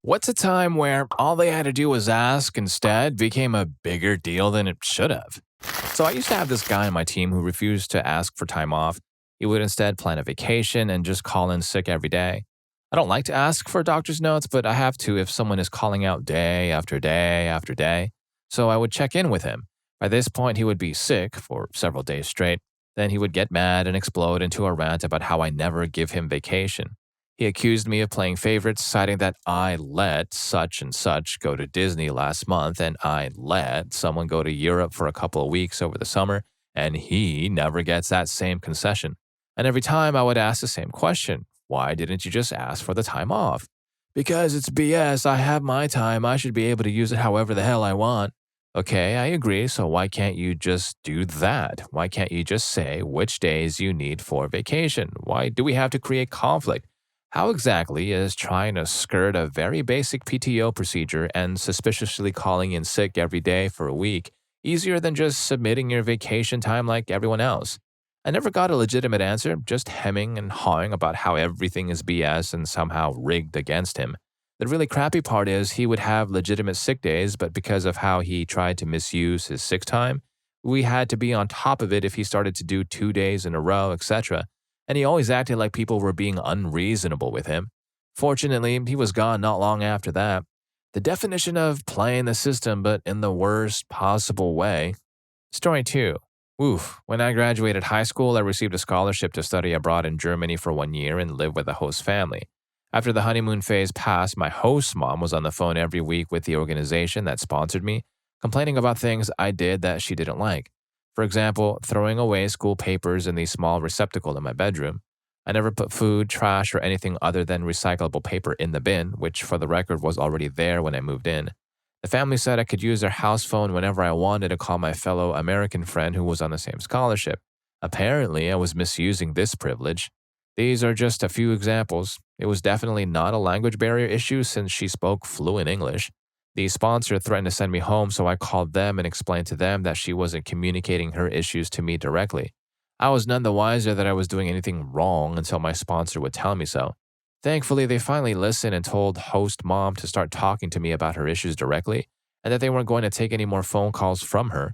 What's a time where all they had to do was ask instead became a bigger deal than it should have? So I used to have this guy on my team who refused to ask for time off. He would instead plan a vacation and just call in sick every day. I don't like to ask for doctor's notes, but I have to if someone is calling out day after day after day. So I would check in with him. By this point, he would be sick for several days straight. Then he would get mad and explode into a rant about how I never give him vacation. He accused me of playing favorites, citing that I let such and such go to Disney last month and I let someone go to Europe for a couple of weeks over the summer, and he never gets that same concession. And every time I would ask the same question: why didn't you just ask for the time off? Because it's BS. I have my time. I should be able to use it however the hell I want. Okay, I agree. So why can't you just do that? Why can't you just say which days you need for vacation? Why do we have to create conflict? How exactly is trying to skirt a very basic PTO procedure and suspiciously calling in sick every day for a week easier than just submitting your vacation time like everyone else? I never got a legitimate answer, just hemming and hawing about how everything is BS and somehow rigged against him. The really crappy part is he would have legitimate sick days, but because of how he tried to misuse his sick time, we had to be on top of it if he started to do 2 days in a row, etc. And he always acted like people were being unreasonable with him. Fortunately, he was gone not long after that. The definition of playing the system, but in the worst possible way. Story 2. Oof. When I graduated high school, I received a scholarship to study abroad in Germany for 1 year and live with a host family. After the honeymoon phase passed, my host mom was on the phone every week with the organization that sponsored me, complaining about things I did that she didn't like. For example, throwing away school papers in the small receptacle in my bedroom. I never put food, trash, or anything other than recyclable paper in the bin, which for the record was already there when I moved in. The family said I could use their house phone whenever I wanted to call my fellow American friend who was on the same scholarship. Apparently, I was misusing this privilege. These are just a few examples. It was definitely not a language barrier issue since she spoke fluent English. The sponsor threatened to send me home, so I called them and explained to them that she wasn't communicating her issues to me directly. I was none the wiser that I was doing anything wrong until my sponsor would tell me so. Thankfully, they finally listened and told host mom to start talking to me about her issues directly and that they weren't going to take any more phone calls from her.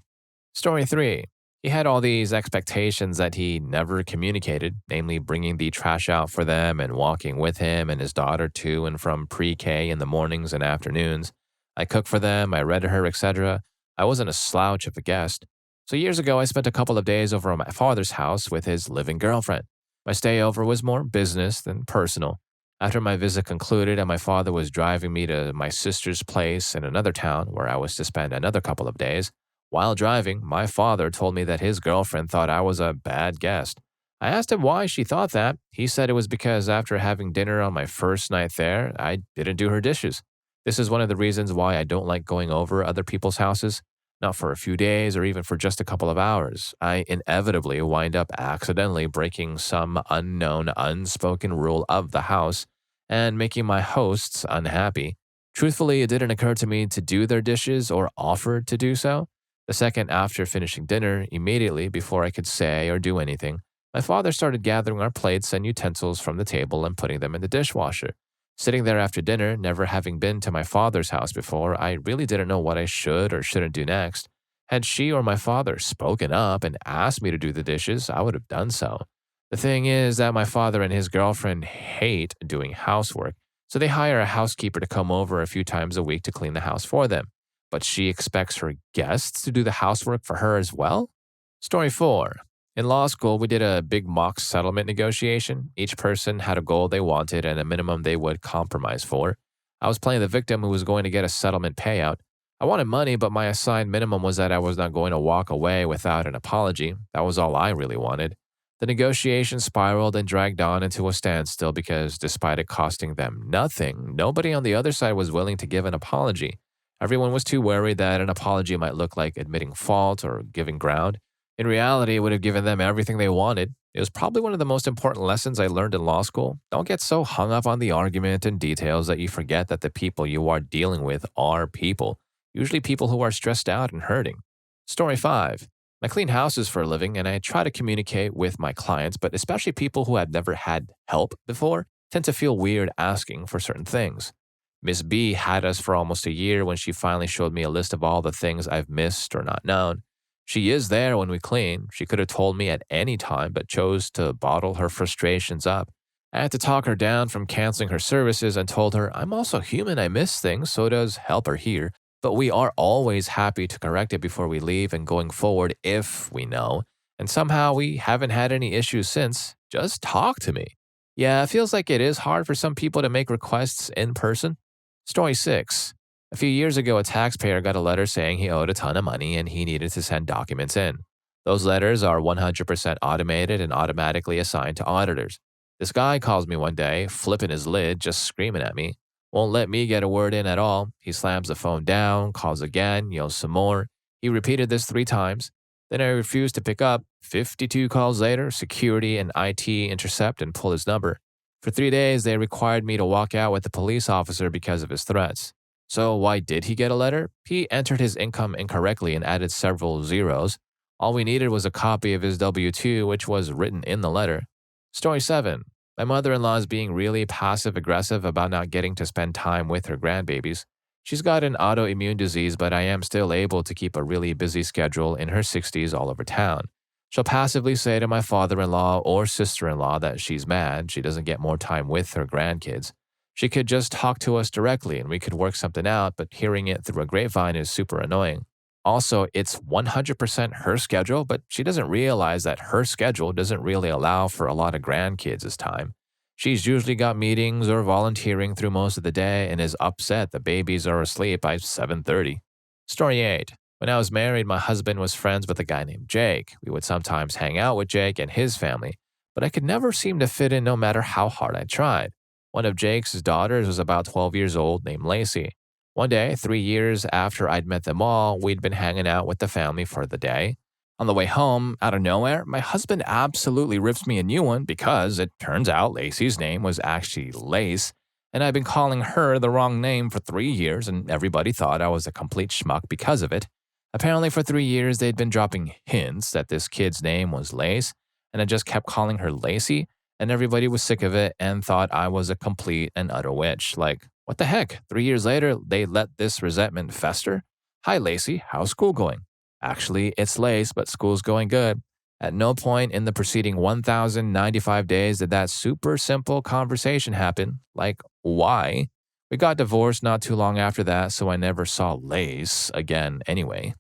Story 3. He had all these expectations that he never communicated, namely bringing the trash out for them and walking with him and his daughter to and from pre-K in the mornings and afternoons. I cooked for them, I read to her, etc. I wasn't a slouch of a guest. So years ago, I spent a couple of days over at my father's house with his living girlfriend. My stay over was more business than personal. After my visit concluded and my father was driving me to my sister's place in another town where I was to spend another couple of days, while driving, my father told me that his girlfriend thought I was a bad guest. I asked him why she thought that. He said it was because after having dinner on my first night there, I didn't do her dishes. This is one of the reasons why I don't like going over other people's houses. Not for a few days or even for just a couple of hours. I inevitably wind up accidentally breaking some unknown, unspoken rule of the house and making my hosts unhappy. Truthfully, it didn't occur to me to do their dishes or offer to do so. The second after finishing dinner, immediately before I could say or do anything, my father started gathering our plates and utensils from the table and putting them in the dishwasher. Sitting there after dinner, never having been to my father's house before, I really didn't know what I should or shouldn't do next. Had she or my father spoken up and asked me to do the dishes, I would have done so. The thing is that my father and his girlfriend hate doing housework, so they hire a housekeeper to come over a few times a week to clean the house for them. But she expects her guests to do the housework for her as well? Story 4. In law school, we did a big mock settlement negotiation. Each person had a goal they wanted and a minimum they would compromise for. I was playing the victim who was going to get a settlement payout. I wanted money, but my assigned minimum was that I was not going to walk away without an apology. That was all I really wanted. The negotiation spiraled and dragged on into a standstill because despite it costing them nothing, nobody on the other side was willing to give an apology. Everyone was too worried that an apology might look like admitting fault or giving ground. In reality, it would have given them everything they wanted. It was probably one of the most important lessons I learned in law school. Don't get so hung up on the argument and details that you forget that the people you are dealing with are people, usually people who are stressed out and hurting. Story 5. I clean houses for a living and I try to communicate with my clients, but especially people who have never had help before tend to feel weird asking for certain things. Miss B had us for almost a year when she finally showed me a list of all the things I've missed or not known. She is there when we clean. She could have told me at any time, but chose to bottle her frustrations up. I had to talk her down from canceling her services and told her, I'm also human, I miss things, so does helper here. But we are always happy to correct it before we leave and going forward if we know. And somehow we haven't had any issues since. Just talk to me. Yeah, it feels like it is hard for some people to make requests in person. Story 6. A few years ago, a taxpayer got a letter saying he owed a ton of money and he needed to send documents in. Those letters are 100% automated and automatically assigned to auditors. This guy calls me one day, flipping his lid, just screaming at me. Won't let me get a word in at all. He slams the phone down, calls again, yells some more. He repeated this 3 times. Then I refused to pick up. 52 calls later, security and IT intercept and pull his number. For 3 days, they required me to walk out with the police officer because of his threats. So why did he get a letter? He entered his income incorrectly and added several zeros. All we needed was a copy of his W-2, which was written in the letter. Story 7. My mother-in-law is being really passive-aggressive about not getting to spend time with her grandbabies. She's got an autoimmune disease, but I am still able to keep a really busy schedule in her 60s all over town. She'll passively say to my father-in-law or sister-in-law that she's mad she doesn't get more time with her grandkids. She could just talk to us directly and we could work something out, but hearing it through a grapevine is super annoying. Also, it's 100% her schedule, but she doesn't realize that her schedule doesn't really allow for a lot of grandkids' time. She's usually got meetings or volunteering through most of the day and is upset the babies are asleep by 7:30. Story 8. When I was married, my husband was friends with a guy named Jake. We would sometimes hang out with Jake and his family, but I could never seem to fit in no matter how hard I tried. One of Jake's daughters was about 12 years old, named Lacey. One day, 3 years after I'd met them all, we'd been hanging out with the family for the day. On the way home, out of nowhere, my husband absolutely rips me a new one because it turns out Lacey's name was actually Lace, and I'd been calling her the wrong name for 3 years, and everybody thought I was a complete schmuck because of it. Apparently, for 3 years, they'd been dropping hints that this kid's name was Lace, and I just kept calling her Lacey, and everybody was sick of it and thought I was a complete and utter witch. Like, what the heck? 3 years later, they let this resentment fester? Hi, Lacey. How's school going? Actually, it's Lace, but school's going good. At no point in the preceding 1,095 days did that super simple conversation happen. Like, why? We got divorced not too long after that, so I never saw Lace again anyway.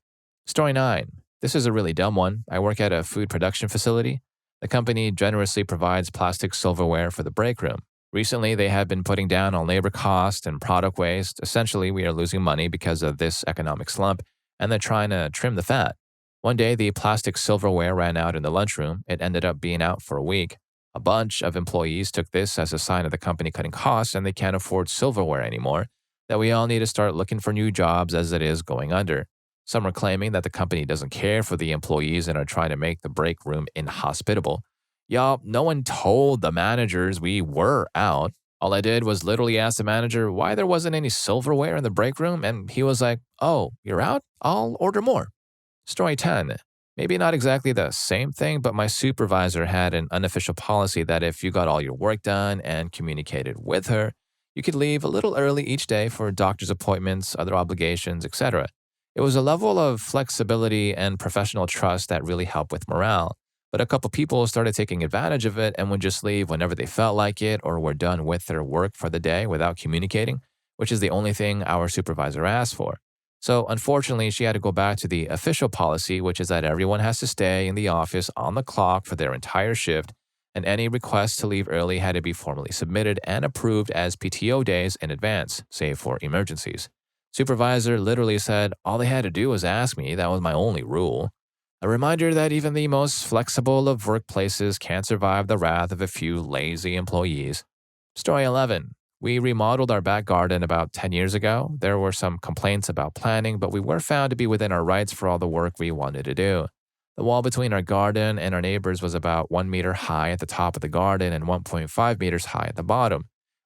Story 9. This is a really dumb one. I work at a food production facility. The company generously provides plastic silverware for the break room. Recently, they have been putting down on labor cost and product waste. Essentially, we are losing money because of this economic slump, and they're trying to trim the fat. One day, the plastic silverware ran out in the lunchroom. It ended up being out for a week. A bunch of employees took this as a sign of the company cutting costs and they can't afford silverware anymore, that we all need to start looking for new jobs as it is going under. Some are claiming that the company doesn't care for the employees and are trying to make the break room inhospitable. Y'all, no one told the managers we were out. All I did was literally ask the manager why there wasn't any silverware in the break room, and he was like, "Oh, you're out? I'll order more." Story 10. Maybe not exactly the same thing, but my supervisor had an unofficial policy that if you got all your work done and communicated with her, you could leave a little early each day for doctor's appointments, other obligations, etc. It was a level of flexibility and professional trust that really helped with morale. But a couple people started taking advantage of it and would just leave whenever they felt like it or were done with their work for the day without communicating, which is the only thing our supervisor asked for. So unfortunately, she had to go back to the official policy, which is that everyone has to stay in the office on the clock for their entire shift, and any requests to leave early had to be formally submitted and approved as PTO days in advance, save for emergencies. Supervisor literally said all they had to do was ask me. That was my only rule. A reminder that even the most flexible of workplaces can't survive the wrath of a few lazy employees. Story 11. We remodeled our back garden about 10 years ago. There were some complaints about planning, but we were found to be within our rights for all the work we wanted to do. The wall between our garden and our neighbors was about 1 meter high at the top of the garden and 1.5 meters high at the bottom.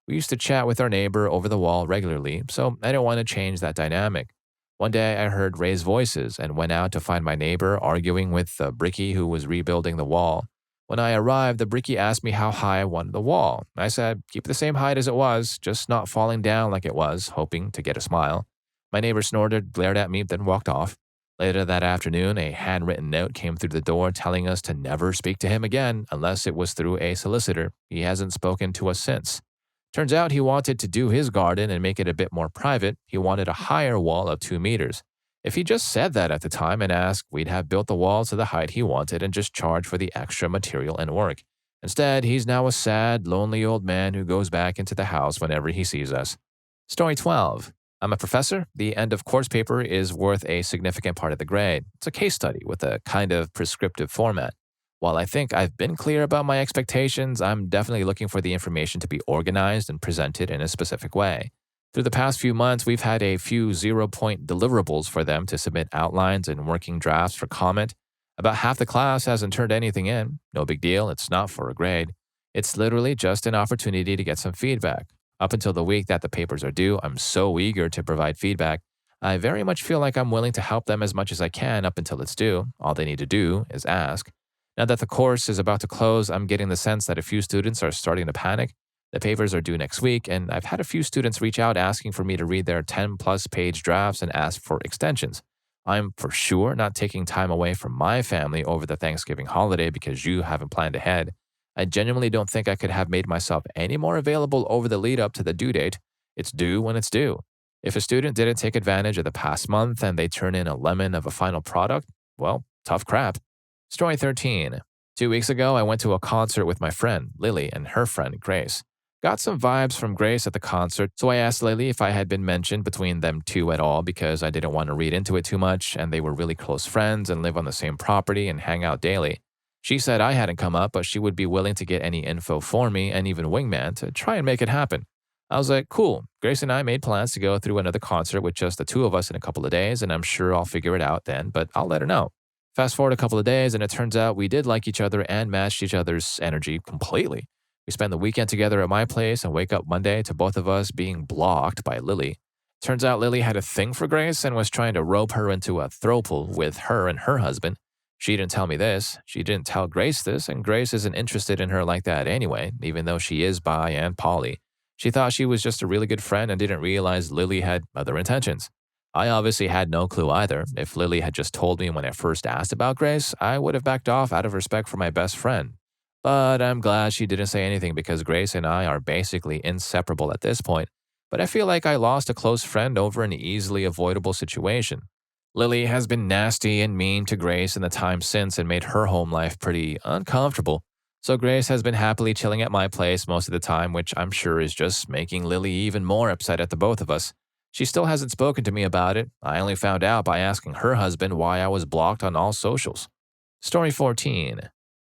We used to chat with our neighbor over the wall regularly, so I didn't want to change that dynamic. One day I heard raised voices and went out to find my neighbor arguing with the brickie who was rebuilding the wall. When I arrived, the brickie asked me how high I wanted the wall. I said, keep it the same height as it was, just not falling down like it was, hoping to get a smile. My neighbor snorted, glared at me, then walked off. Later that afternoon, a handwritten note came through the door telling us to never speak to him again unless it was through a solicitor. He hasn't spoken to us since. Turns out he wanted to do his garden and make it a bit more private. He wanted a higher wall of 2 meters. If he just said that at the time and asked, we'd have built the wall to the height he wanted and just charged for the extra material and work. Instead, he's now a sad, lonely old man who goes back into the house whenever he sees us. Story 12. I'm a professor. The end of course paper is worth a significant part of the grade. It's a case study with a kind of prescriptive format. While I think I've been clear about my expectations, I'm definitely looking for the information to be organized and presented in a specific way. Through the past few months, we've had a few 0-point deliverables for them to submit outlines and working drafts for comment. About half the class hasn't turned anything in. No big deal, it's not for a grade. It's literally just an opportunity to get some feedback. Up until the week that the papers are due, I'm so eager to provide feedback. I very much feel like I'm willing to help them as much as I can up until it's due. All they need to do is ask. Now that the course is about to close, I'm getting the sense that a few students are starting to panic. The papers are due next week, and I've had a few students reach out asking for me to read their 10-plus page drafts and ask for extensions. I'm for sure not taking time away from my family over the Thanksgiving holiday because you haven't planned ahead. I genuinely don't think I could have made myself any more available over the lead up to the due date. It's due when it's due. If a student didn't take advantage of the past month and they turn in a lemon of a final product, well, tough crap. Story 13. 2 weeks ago, I went to a concert with my friend, Lily, and her friend, Grace. Got some vibes from Grace at the concert, so I asked Lily if I had been mentioned between them two at all because I didn't want to read into it too much and they were really close friends and live on the same property and hang out daily. She said I hadn't come up, but she would be willing to get any info for me and even Wingman to try and make it happen. I was like, cool. Grace and I made plans to go through another concert with just the two of us in a couple of days, and I'm sure I'll figure it out then, but I'll let her know. Fast forward a couple of days, and it turns out we did like each other and matched each other's energy completely. We spend the weekend together at my place and wake up Monday to both of us being blocked by Lily. Turns out Lily had a thing for Grace and was trying to rope her into a throuple with her and her husband. She didn't tell me this. She didn't tell Grace this, and Grace isn't interested in her like that anyway, even though she is bi and poly. She thought she was just a really good friend and didn't realize Lily had other intentions. I obviously had no clue either. If Lily had just told me when I first asked about Grace, I would have backed off out of respect for my best friend. But I'm glad she didn't say anything because Grace and I are basically inseparable at this point. But I feel like I lost a close friend over an easily avoidable situation. Lily has been nasty and mean to Grace in the time since and made her home life pretty uncomfortable. So Grace has been happily chilling at my place most of the time, which I'm sure is just making Lily even more upset at the both of us. She still hasn't spoken to me about it. I only found out by asking her husband why I was blocked on all socials. Story 14.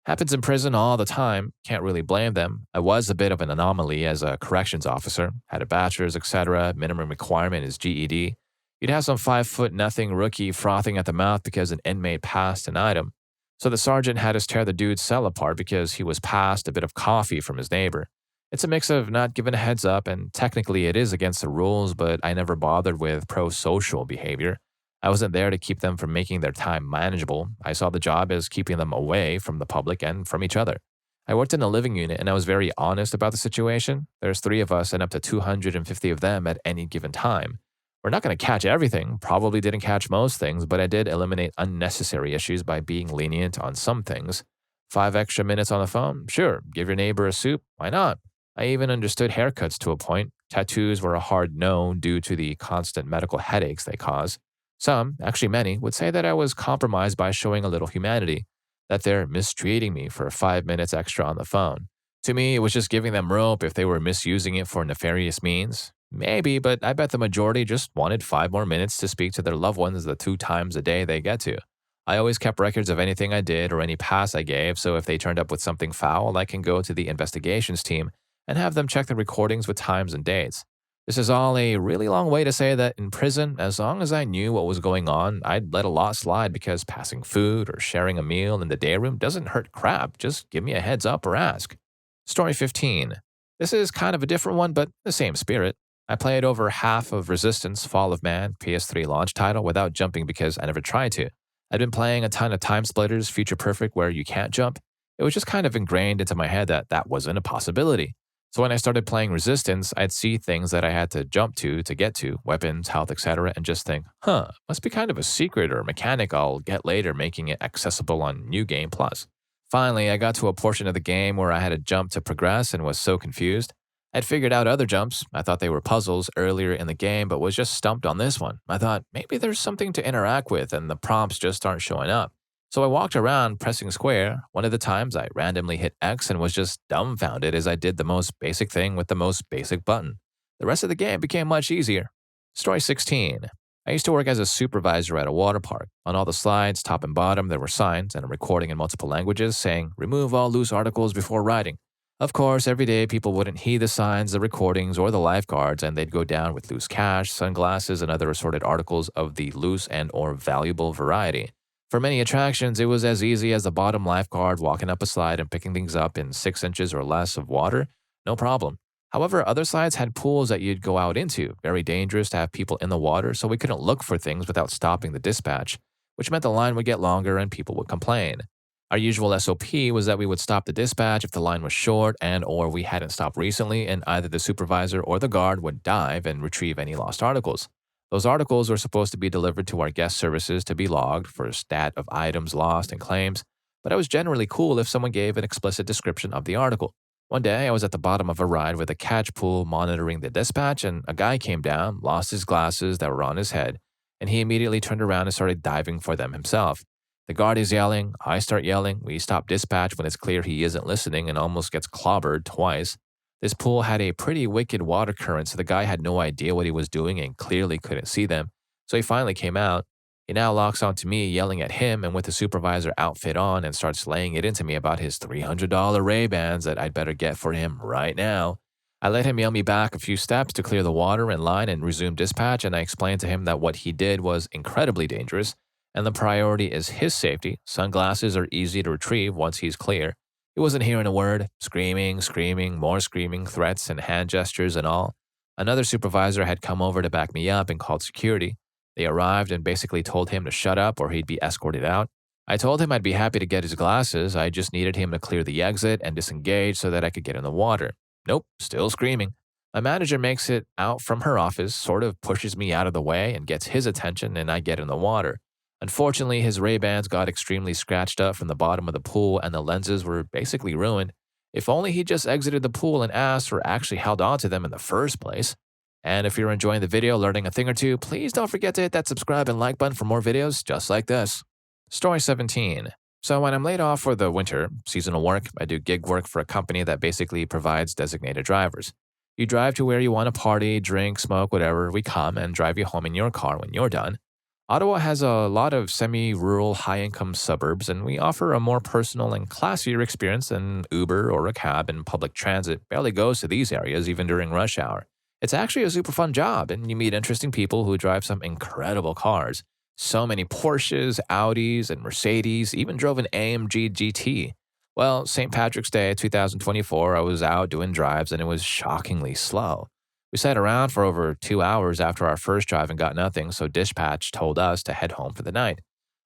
Happens in prison all the time. Can't really blame them. I was a bit of an anomaly as a corrections officer. Had a bachelor's, etc. Minimum requirement is GED. You'd have some 5'0" rookie frothing at the mouth because an inmate passed an item. So the sergeant had us tear the dude's cell apart because he was passed a bit of coffee from his neighbor. It's a mix of not giving a heads up, and technically it is against the rules, but I never bothered with pro-social behavior. I wasn't there to keep them from making their time manageable. I saw the job as keeping them away from the public and from each other. I worked in a living unit and I was very honest about the situation. There's 3 of us and up to 250 of them at any given time. We're not going to catch everything, probably didn't catch most things, but I did eliminate unnecessary issues by being lenient on some things. 5 extra minutes on the phone? Sure. Give your neighbor a soup? Why not? I even understood haircuts to a point. Tattoos were a hard no due to the constant medical headaches they cause. Some, actually many, would say that I was compromised by showing a little humanity, that they're mistreating me for 5 minutes extra on the phone. To me, it was just giving them rope if they were misusing it for nefarious means. Maybe, but I bet the majority just wanted 5 more minutes to speak to their loved ones the 2 times a day they get to. I always kept records of anything I did or any pass I gave, so if they turned up with something foul, I can go to the investigations team and have them check the recordings with times and dates. This is all a really long way to say that in prison, as long as I knew what was going on, I'd let a lot slide because passing food or sharing a meal in the day room doesn't hurt crap. Just give me a heads up or ask. Story 15. This is kind of a different one, but the same spirit. I played over half of Resistance Fall of Man PS3 launch title without jumping because I never tried to. I'd been playing a ton of Time Splitters Future Perfect where you can't jump. It was just kind of ingrained into my head that that wasn't a possibility. So when I started playing Resistance, I'd see things that I had to jump to get to, weapons, health, etc., and just think, must be kind of a secret or mechanic I'll get later, making it accessible on New Game Plus. Finally, I got to a portion of the game where I had to jump to progress and was so confused. I'd figured out other jumps. I thought they were puzzles earlier in the game, but was just stumped on this one. I thought maybe there's something to interact with and the prompts just aren't showing up. So I walked around pressing square. One of the times I randomly hit X and was just dumbfounded as I did the most basic thing with the most basic button. The rest of the game became much easier. Story 16. I used to work as a supervisor at a water park. On all the slides, top and bottom, there were signs and a recording in multiple languages saying, "Remove all loose articles before riding." Of course, every day people wouldn't heed the signs, the recordings, or the lifeguards, and they'd go down with loose cash, sunglasses, and other assorted articles of the loose and or valuable variety. For many attractions, it was as easy as the bottom lifeguard walking up a slide and picking things up in 6 inches or less of water. No problem. However, other slides had pools that you'd go out into, very dangerous to have people in the water, so we couldn't look for things without stopping the dispatch, which meant the line would get longer and people would complain. Our usual SOP was that we would stop the dispatch if the line was short and or we hadn't stopped recently, and either the supervisor or the guard would dive and retrieve any lost articles. Those articles were supposed to be delivered to our guest services to be logged for a stat of items lost and claims, but it was generally cool if someone gave an explicit description of the article. One day, I was at the bottom of a ride with a catch pool monitoring the dispatch, and a guy came down, lost his glasses that were on his head, and he immediately turned around and started diving for them himself. The guard is yelling, I start yelling, we stop dispatch when it's clear he isn't listening and almost gets clobbered twice. This pool had a pretty wicked water current, so the guy had no idea what he was doing and clearly couldn't see them. So he finally came out. He now locks onto me, yelling at him and with the supervisor outfit on, and starts laying it into me about his $300 Ray-Bans that I'd better get for him right now. I let him yell me back a few steps to clear the water and line and resume dispatch, and I explained to him that what he did was incredibly dangerous, and the priority is his safety. Sunglasses are easy to retrieve once he's clear. He wasn't hearing a word, screaming, more screaming, threats and hand gestures and all. Another supervisor had come over to back me up and called security. They arrived and basically told him to shut up or he'd be escorted out. I told him I'd be happy to get his glasses. I just needed him to clear the exit and disengage so that I could get in the water. Nope, still screaming. My manager makes it out from her office, sort of pushes me out of the way and gets his attention, and I get in the water. Unfortunately, his Ray-Bans got extremely scratched up from the bottom of the pool and the lenses were basically ruined. If only he just exited the pool and asked or actually held on to them in the first place. And if you're enjoying the video, learning a thing or two, please don't forget to hit that subscribe and like button for more videos just like this. Story 17. So when I'm laid off for the winter, seasonal work, I do gig work for a company that basically provides designated drivers. You drive to where you want to party, drink, smoke, whatever. We come and drive you home in your car when you're done. Ottawa has a lot of semi-rural, high-income suburbs, and we offer a more personal and classier experience than Uber or a cab, and public transit barely goes to these areas even during rush hour. It's actually a super fun job, and you meet interesting people who drive some incredible cars. So many Porsches, Audis, and Mercedes, even drove an AMG GT. Well, St. Patrick's Day 2024, I was out doing drives, and it was shockingly slow. We sat around for over 2 hours after our first drive and got nothing, so dispatch told us to head home for the night.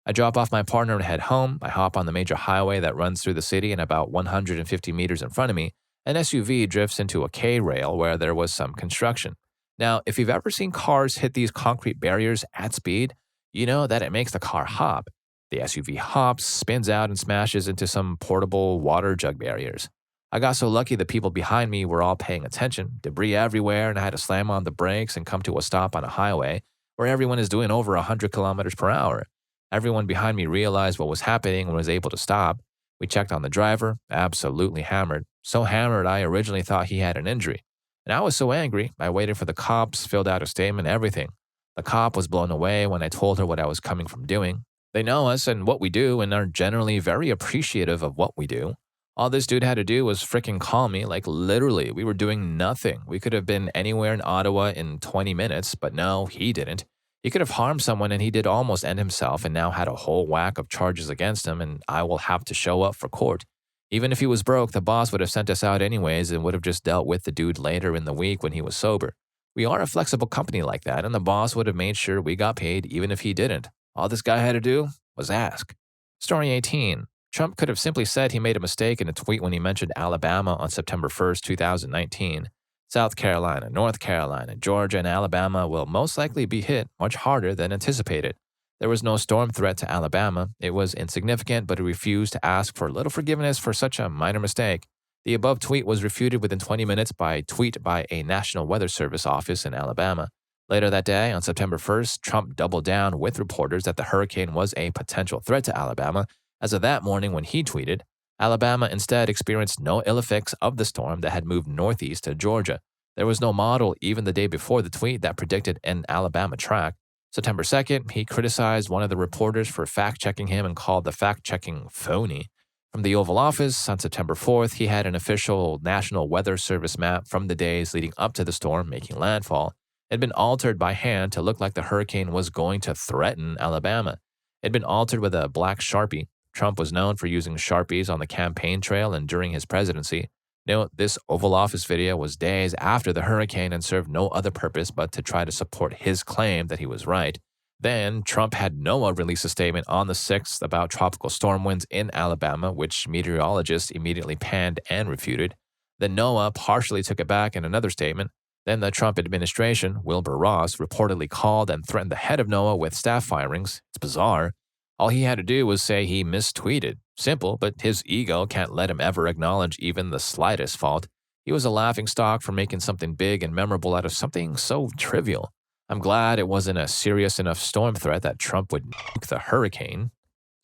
I drop off my partner and head home. I hop on the major highway that runs through the city, and about 150 meters in front of me, an SUV drifts into a K-rail where there was some construction. Now, if you've ever seen cars hit these concrete barriers at speed, you know that it makes the car hop. The SUV hops, spins out, and smashes into some portable water jug barriers. I got so lucky the people behind me were all paying attention, debris everywhere, and I had to slam on the brakes and come to a stop on a highway where everyone is doing over 100 kilometers per hour. Everyone behind me realized what was happening and was able to stop. We checked on the driver, absolutely hammered. So hammered I originally thought he had an injury. And I was so angry, I waited for the cops, filled out a statement, everything. The cop was blown away when I told her what I was coming from doing. They know us and what we do and are generally very appreciative of what we do. All this dude had to do was freaking call me, like literally, we were doing nothing. We could have been anywhere in Ottawa in 20 minutes, but no, he didn't. He could have harmed someone and he did almost end himself and now had a whole whack of charges against him and I will have to show up for court. Even if he was broke, the boss would have sent us out anyways and would have just dealt with the dude later in the week when he was sober. We are a flexible company like that and the boss would have made sure we got paid even if he didn't. All this guy had to do was ask. Story 18. Trump could have simply said he made a mistake in a tweet when he mentioned Alabama on September 1st, 2019. South Carolina, North Carolina, Georgia, and Alabama will most likely be hit much harder than anticipated. There was no storm threat to Alabama. It was insignificant, but he refused to ask for little forgiveness for such a minor mistake. The above tweet was refuted within 20 minutes by a tweet by a National Weather Service office in Alabama. Later that day, on September 1st, Trump doubled down with reporters that the hurricane was a potential threat to Alabama. As of that morning when he tweeted, Alabama instead experienced no ill effects of the storm that had moved northeast to Georgia. There was no model even the day before the tweet that predicted an Alabama track. September 2nd, he criticized one of the reporters for fact-checking him and called the fact-checking phony. From the Oval Office, on September 4th, he had an official National Weather Service map from the days leading up to the storm making landfall. It had been altered by hand to look like the hurricane was going to threaten Alabama. It had been altered with a black Sharpie. Trump was known for using Sharpies on the campaign trail and during his presidency. Note, this Oval Office video was days after the hurricane and served no other purpose but to try to support his claim that he was right. Then, Trump had NOAA release a statement on the 6th about tropical storm winds in Alabama, which meteorologists immediately panned and refuted. Then NOAA partially took it back in another statement. Then the Trump administration, Wilbur Ross, reportedly called and threatened the head of NOAA with staff firings. It's bizarre. All he had to do was say he mistweeted. Simple, but his ego can't let him ever acknowledge even the slightest fault. He was a laughingstock for making something big and memorable out of something so trivial. I'm glad it wasn't a serious enough storm threat that Trump would nuke the hurricane.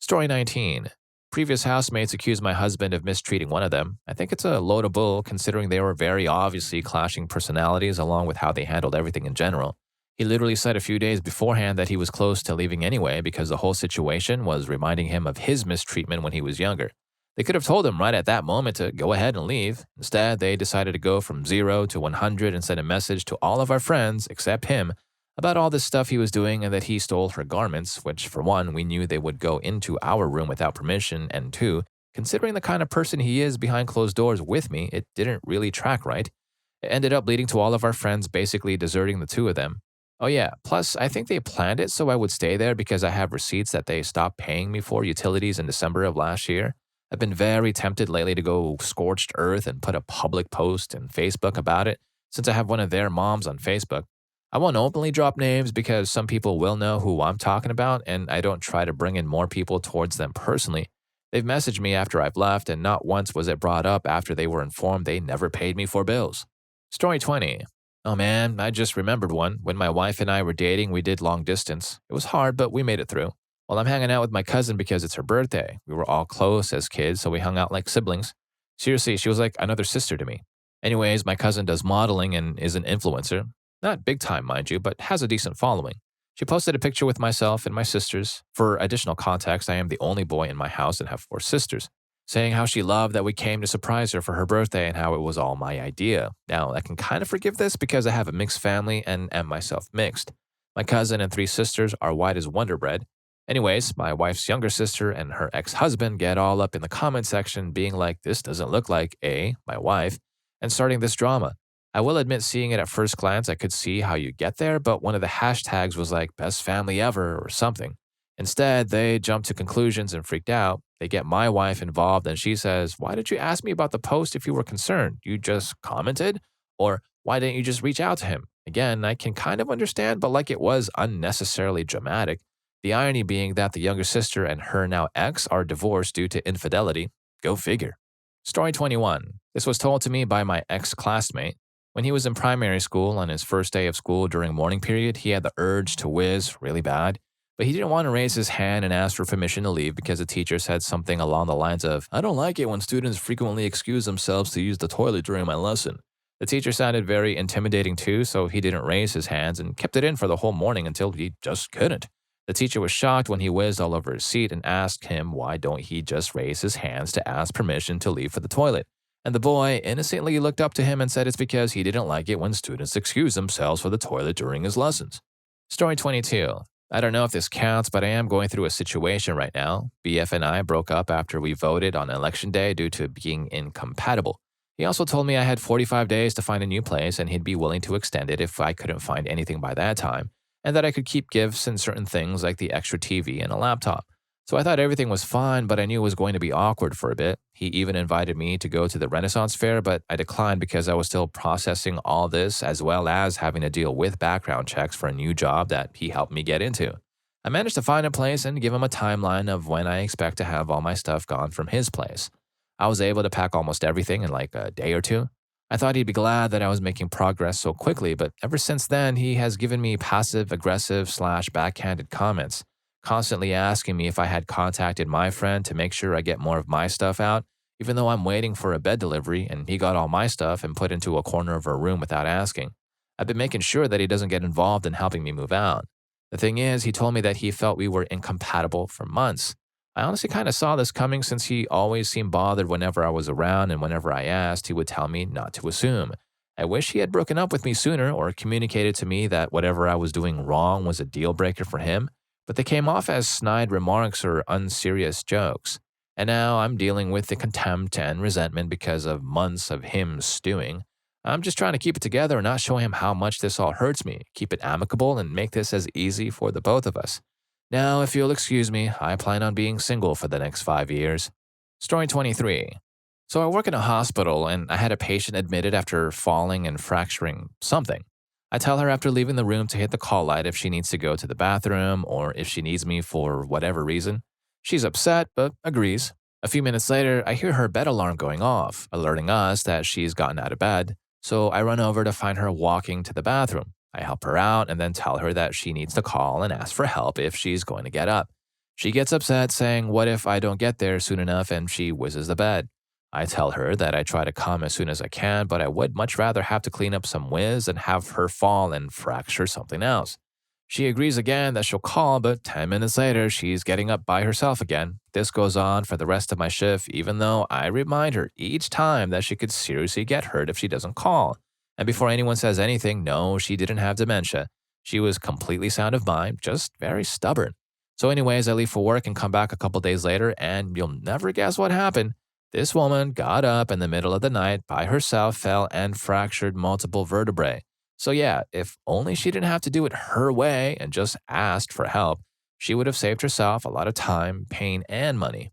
Story 19. Previous housemates accused my husband of mistreating one of them. I think it's a load of bull considering they were very obviously clashing personalities along with how they handled everything in general. He literally said a few days beforehand that he was close to leaving anyway because the whole situation was reminding him of his mistreatment when he was younger. They could have told him right at that moment to go ahead and leave. Instead, they decided to go from 0 to 100 and send a message to all of our friends, except him, about all this stuff he was doing and that he stole her garments, which for one, we knew they would go into our room without permission, and two, considering the kind of person he is behind closed doors with me, it didn't really track right. It ended up leading to all of our friends basically deserting the two of them. Oh yeah, plus I think they planned it so I would stay there because I have receipts that they stopped paying me for utilities in December of last year. I've been very tempted lately to go scorched earth and put a public post on Facebook about it since I have one of their moms on Facebook. I won't openly drop names because some people will know who I'm talking about and I don't try to bring in more people towards them personally. They've messaged me after I've left and not once was it brought up after they were informed they never paid me for bills. Story 20. Oh man, I just remembered one. When my wife and I were dating, we did long distance. It was hard, but we made it through. Well, I'm hanging out with my cousin because it's her birthday. We were all close as kids, so we hung out like siblings. Seriously, she was like another sister to me. Anyways, my cousin does modeling and is an influencer. Not big time, mind you, but has a decent following. She posted a picture with myself and my sisters. For additional context, I am the only boy in my house and have 4 sisters, saying how she loved that we came to surprise her for her birthday and how it was all my idea. Now, I can kind of forgive this because I have a mixed family and am myself mixed. My cousin and 3 sisters are white as Wonder Bread. Anyways, my wife's younger sister and her ex-husband get all up in the comment section being like, this doesn't look like my wife, and starting this drama. I will admit seeing it at first glance, I could see how you get there, but one of the hashtags was like best family ever or something. Instead, they jumped to conclusions and freaked out. They get my wife involved and she says, why did you ask me about the post if you were concerned? You just commented? Or why didn't you just reach out to him? Again, I can kind of understand, but like it was unnecessarily dramatic. The irony being that the younger sister and her now ex are divorced due to infidelity. Go figure. Story 21. This was told to me by my ex-classmate. When he was in primary school on his first day of school during morning period, he had the urge to whiz really bad. But he didn't want to raise his hand and ask for permission to leave because the teacher said something along the lines of, I don't like it when students frequently excuse themselves to use the toilet during my lesson. The teacher sounded very intimidating too, so he didn't raise his hands and kept it in for the whole morning until he just couldn't. The teacher was shocked when he whizzed all over his seat and asked him why don't he just raise his hands to ask permission to leave for the toilet. And the boy innocently looked up to him and said it's because he didn't like it when students excuse themselves for the toilet during his lessons. Story 22. I don't know if this counts, but I am going through a situation right now. BF and I broke up after we voted on election day due to being incompatible. He also told me I had 45 days to find a new place and he'd be willing to extend it if I couldn't find anything by that time, and that I could keep gifts and certain things like the extra TV and a laptop. So I thought everything was fine, but I knew it was going to be awkward for a bit. He even invited me to go to the Renaissance Fair, but I declined because I was still processing all this as well as having to deal with background checks for a new job that he helped me get into. I managed to find a place and give him a timeline of when I expect to have all my stuff gone from his place. I was able to pack almost everything in like a day or two. I thought he'd be glad that I was making progress so quickly, but ever since then, he has given me passive aggressive / backhanded comments, constantly asking me if I had contacted my friend to make sure I get more of my stuff out, even though I'm waiting for a bed delivery and he got all my stuff and put into a corner of our room without asking. I've been making sure that he doesn't get involved in helping me move out. The thing is, he told me that he felt we were incompatible for months. I honestly kind of saw this coming since he always seemed bothered whenever I was around, and whenever I asked, he would tell me not to assume. I wish he had broken up with me sooner or communicated to me that whatever I was doing wrong was a deal breaker for him, but they came off as snide remarks or unserious jokes. And now I'm dealing with the contempt and resentment because of months of him stewing. I'm just trying to keep it together and not show him how much this all hurts me, keep it amicable, and make this as easy for the both of us. Now, if you'll excuse me, I plan on being single for the next 5 years. Story 23. So I work in a hospital and I had a patient admitted after falling and fracturing something. I tell her after leaving the room to hit the call light if she needs to go to the bathroom or if she needs me for whatever reason. She's upset, but agrees. A few minutes later, I hear her bed alarm going off, alerting us that she's gotten out of bed. So I run over to find her walking to the bathroom. I help her out and then tell her that she needs to call and ask for help if she's going to get up. She gets upset, saying, "What if I don't get there soon enough?" and she whizzes the bed. I tell her that I try to come as soon as I can, but I would much rather have to clean up some whiz than have her fall and fracture something else. She agrees again that she'll call, but 10 minutes later, she's getting up by herself again. This goes on for the rest of my shift, even though I remind her each time that she could seriously get hurt if she doesn't call. And before anyone says anything, no, she didn't have dementia. She was completely sound of mind, just very stubborn. So anyways, I leave for work and come back a couple days later, and you'll never guess what happened. This woman got up in the middle of the night by herself, fell, and fractured multiple vertebrae. So yeah, if only she didn't have to do it her way and just asked for help, she would have saved herself a lot of time, pain, and money.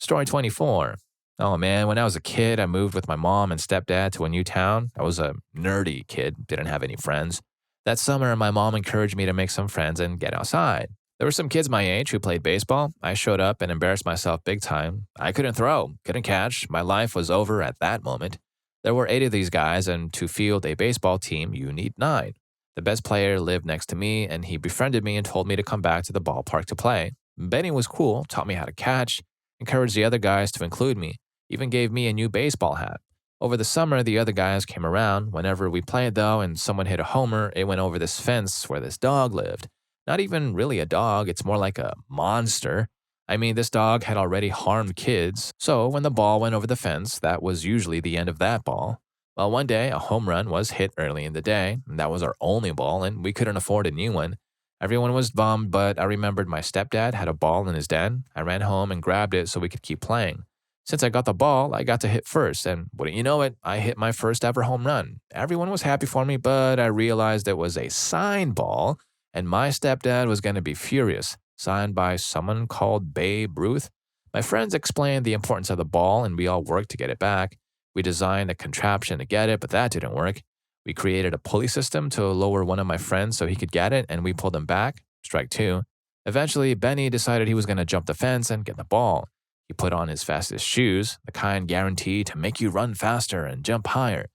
Story 24. Oh man, when I was a kid, I moved with my mom and stepdad to a new town. I was a nerdy kid, didn't have any friends. That summer, my mom encouraged me to make some friends and get outside. There were some kids my age who played baseball. I showed up and embarrassed myself big time. I couldn't throw, couldn't catch. My life was over at that moment. There were 8 of these guys, and to field a baseball team, you need 9. The best player lived next to me, and he befriended me and told me to come back to the ballpark to play. Benny was cool, taught me how to catch, encouraged the other guys to include me, even gave me a new baseball hat. Over the summer, the other guys came around. Whenever we played, though, and someone hit a homer, it went over this fence where this dog lived. Not even really a dog, it's more like a monster. I mean, this dog had already harmed kids, so when the ball went over the fence, that was usually the end of that ball. Well, one day, a home run was hit early in the day, and that was our only ball, and we couldn't afford a new one. Everyone was bummed, but I remembered my stepdad had a ball in his den. I ran home and grabbed it so we could keep playing. Since I got the ball, I got to hit first, and wouldn't you know it, I hit my first ever home run. Everyone was happy for me, but I realized it was a signed ball, and my stepdad was going to be furious. Signed by someone called Babe Ruth. My friends explained the importance of the ball, and we all worked to get it back. We designed a contraption to get it, but that didn't work. We created a pulley system to lower one of my friends so he could get it, and we pulled him back. Strike 2. Eventually, Benny decided he was going to jump the fence and get the ball. He put on his fastest shoes, the kind guaranteed to make you run faster and jump higher.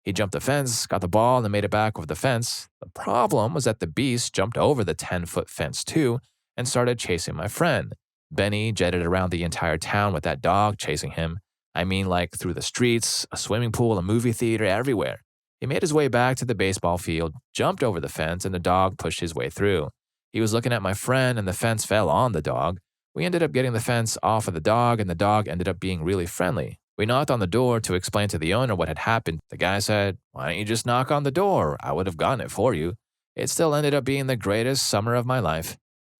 He jumped the fence, got the ball, and made it back over the fence. The problem was that the beast jumped over the 10-foot fence too, and started chasing my friend. Benny jetted around the entire town with that dog chasing him. I mean, like through the streets, a swimming pool, a movie theater, everywhere. He made his way back to the baseball field, jumped over the fence, and the dog pushed his way through. He was looking at my friend, and the fence fell on the dog. We ended up getting the fence off of the dog, and the dog ended up being really friendly. We knocked on the door to explain to the owner what had happened. The guy said, "Why don't you just knock on the door? I would have gotten it for you." It still ended up being the greatest summer of my life.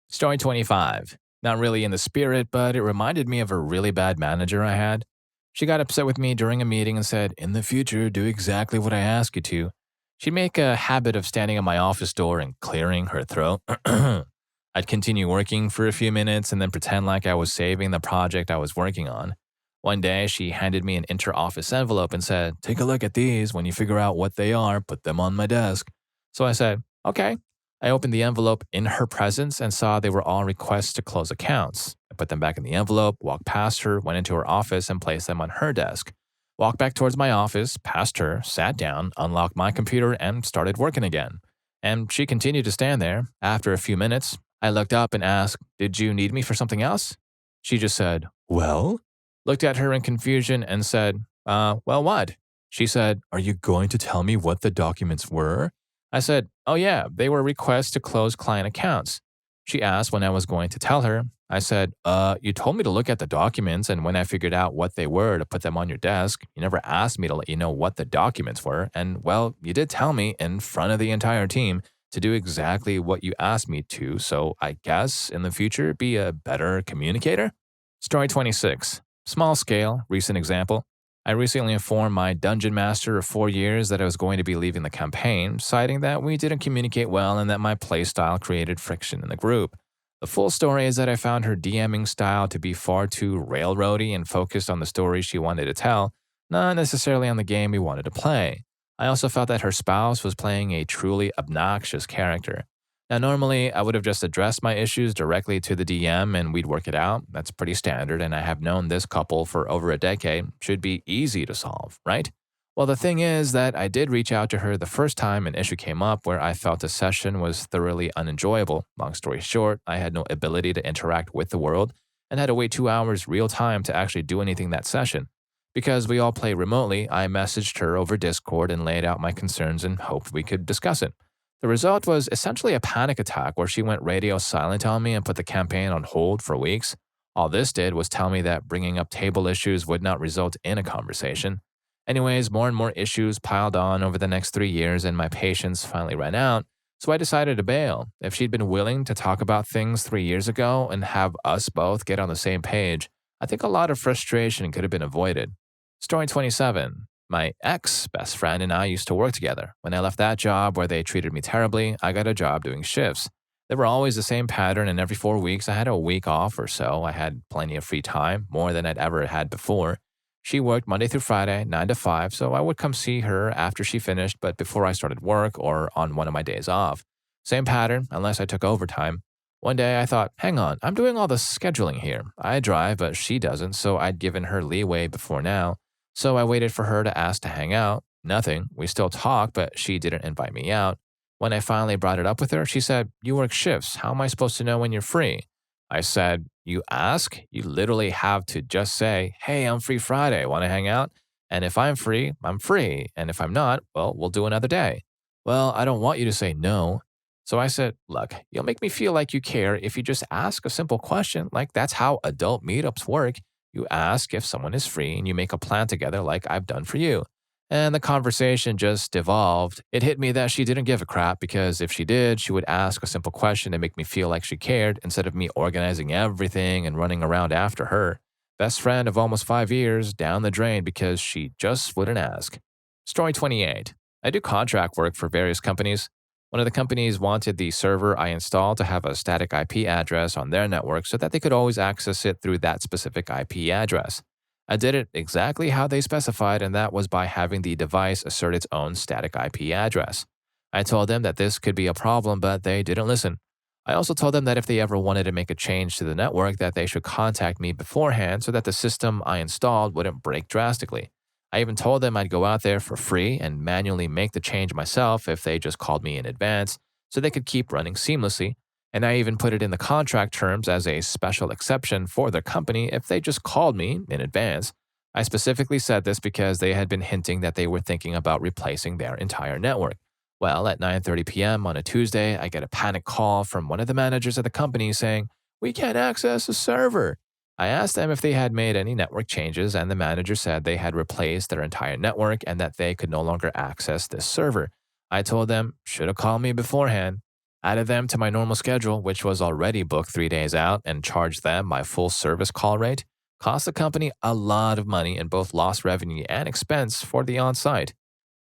Story 25. Not really in the spirit, but it reminded me of a really bad manager I had. She got upset with me during a meeting and said, "In the future, do exactly what I ask you to." She'd make a habit of standing at my office door and clearing her throat. I I'd continue working for a few minutes and then pretend like I was saving the project I was working on. One day, she handed me an inter-office envelope and said, "Take a look at these. When you figure out what they are, put them on my desk." So I said, "Okay." I opened the envelope in her presence and saw they were all requests to close accounts. I put them back in the envelope, walked past her, went into her office, and placed them on her desk. Walked back towards my office, past her, sat down, unlocked my computer, and started working again. And she continued to stand there. After a few minutes, I looked up and asked, "Did you need me for something else?" She just said, "Well?" Looked at her in confusion and said, well, what?" She said, "Are you going to tell me what the documents were?" I said, "Oh yeah, they were requests to close client accounts." She asked when I was going to tell her. I said, you told me to look at the documents, and when I figured out what they were to put them on your desk. You never asked me to let you know what the documents were, and well, you did tell me in front of the entire team to do exactly what you asked me to, so I guess in the future be a better communicator." Story 26. Small scale, recent example. I recently informed my dungeon master of 4 years that I was going to be leaving the campaign, citing that we didn't communicate well and that my playstyle created friction in the group. The full story is that I found her DMing style to be far too railroady and focused on the story she wanted to tell, not necessarily on the game we wanted to play. I also felt that her spouse was playing a truly obnoxious character. Now, normally, I would have just addressed my issues directly to the DM and we'd work it out. That's pretty standard, and I have known this couple for over a decade. Should be easy to solve, right? Well, the thing is that I did reach out to her the first time an issue came up where I felt a session was thoroughly unenjoyable. Long story short, I had no ability to interact with the world and had to wait 2 hours real time to actually do anything that session. Because we all play remotely, I messaged her over Discord and laid out my concerns and hoped we could discuss it. The result was essentially a panic attack where she went radio silent on me and put the campaign on hold for weeks. All this did was tell me that bringing up table issues would not result in a conversation. Anyways, more and more issues piled on over the next 3 years and my patience finally ran out, so I decided to bail. If she'd been willing to talk about things 3 years ago and have us both get on the same page, I think a lot of frustration could have been avoided. Story 27. My ex-best friend and I used to work together. When I left that job where they treated me terribly, I got a job doing shifts. They were always the same pattern, and every 4 weeks I had a week off or so. I had plenty of free time, more than I'd ever had before. She worked Monday through Friday, 9 to 5, so I would come see her after she finished, but before I started work or on one of my days off. Same pattern, unless I took overtime. One day I thought, hang on, I'm doing all the scheduling here. I drive, but she doesn't, so I'd given her leeway before now. So I waited for her to ask to hang out. Nothing. We still talk, but she didn't invite me out. When I finally brought it up with her, she said, "You work shifts. How am I supposed to know when you're free?" I said, "You ask? You literally have to just say, 'Hey, I'm free Friday. Want to hang out?' And if I'm free, I'm free. And if I'm not, well, we'll do another day." "Well, I don't want you to say no." So I said, "Look, you'll make me feel like you care if you just ask a simple question. Like, that's how adult meetups work. You ask if someone is free and you make a plan together like I've done for you." And the conversation just devolved. It hit me that she didn't give a crap because if she did, she would ask a simple question and make me feel like she cared instead of me organizing everything and running around after her. Best friend of almost 5 years down the drain because she just wouldn't ask. Story 28. I do contract work for various companies. One of the companies wanted the server I installed to have a static IP address on their network so that they could always access it through that specific IP address. I did it exactly how they specified, and that was by having the device assert its own static IP address. I told them that this could be a problem, but they didn't listen. I also told them that if they ever wanted to make a change to the network, that they should contact me beforehand so that the system I installed wouldn't break drastically. I even told them I'd go out there for free and manually make the change myself if they just called me in advance so they could keep running seamlessly. And I even put it in the contract terms as a special exception for their company if they just called me in advance. I specifically said this because they had been hinting that they were thinking about replacing their entire network. Well, at 9:30 p.m. on a Tuesday, I get a panic call from one of the managers at the company saying, "We can't access the server." I asked them if they had made any network changes, and the manager said they had replaced their entire network and that they could no longer access this server. I told them, should have called me beforehand. Added them to my normal schedule, which was already booked 3 days out, and charged them my full service call rate. Cost the company a lot of money in both lost revenue and expense for the on-site.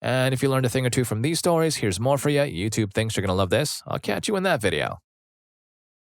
And if you learned a thing or two from these stories, here's more for you. YouTube thinks you're going to love this. I'll catch you in that video.